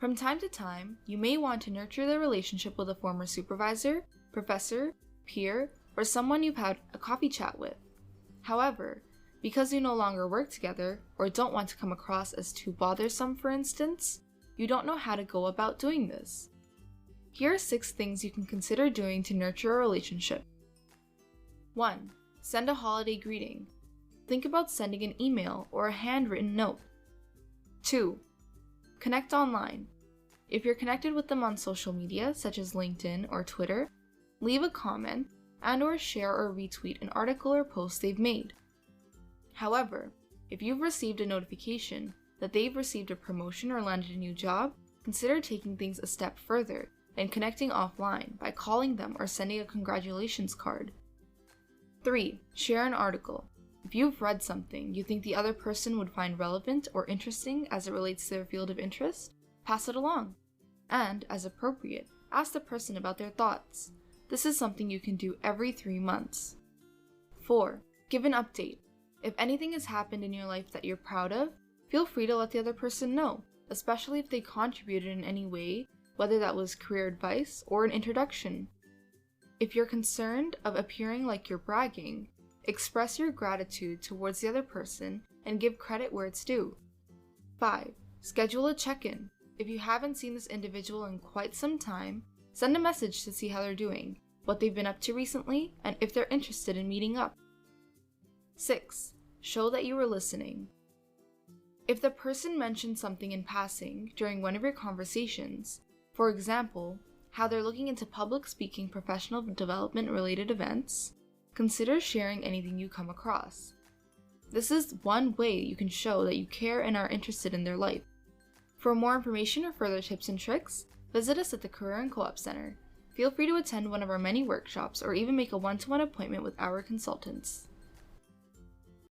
From time to time, you may want to nurture the relationship with a former supervisor, professor, peer, or someone you've had a coffee chat with. However, because you no longer work together or don't want to come across as too bothersome, for instance, you don't know how to go about doing this. Here are 6 things you can consider doing to nurture a relationship. 1. Send a holiday greeting. Think about sending an email or a handwritten note. 2. Connect online. If you're connected with them on social media, such as LinkedIn or Twitter, leave a comment and/or share or retweet an article or post they've made. However, if you've received a notification that they've received a promotion or landed a new job, consider taking things a step further and connecting offline by calling them or sending a congratulations card. 3. Share an article. If you've read something you think the other person would find relevant or interesting as it relates to their field of interest, pass it along. And, as appropriate, ask the person about their thoughts. This is something you can do every 3 months. 4. Give an update. If anything has happened in your life that you're proud of, feel free to let the other person know, especially if they contributed in any way, whether that was career advice or an introduction. If you're concerned of appearing like you're bragging, express your gratitude towards the other person and give credit where it's due. 5. Schedule a check-in. If you haven't seen this individual in quite some time, send a message to see how they're doing, what they've been up to recently, and if they're interested in meeting up. 6. Show that you were listening. If the person mentioned something in passing during one of your conversations, for example, how they're looking into public speaking professional development related events, consider sharing anything you come across. This is one way you can show that you care and are interested in their life. For more information or further tips and tricks, visit us at the Career and Co-op Center. Feel free to attend one of our many workshops or even make a one-to-one appointment with our consultants.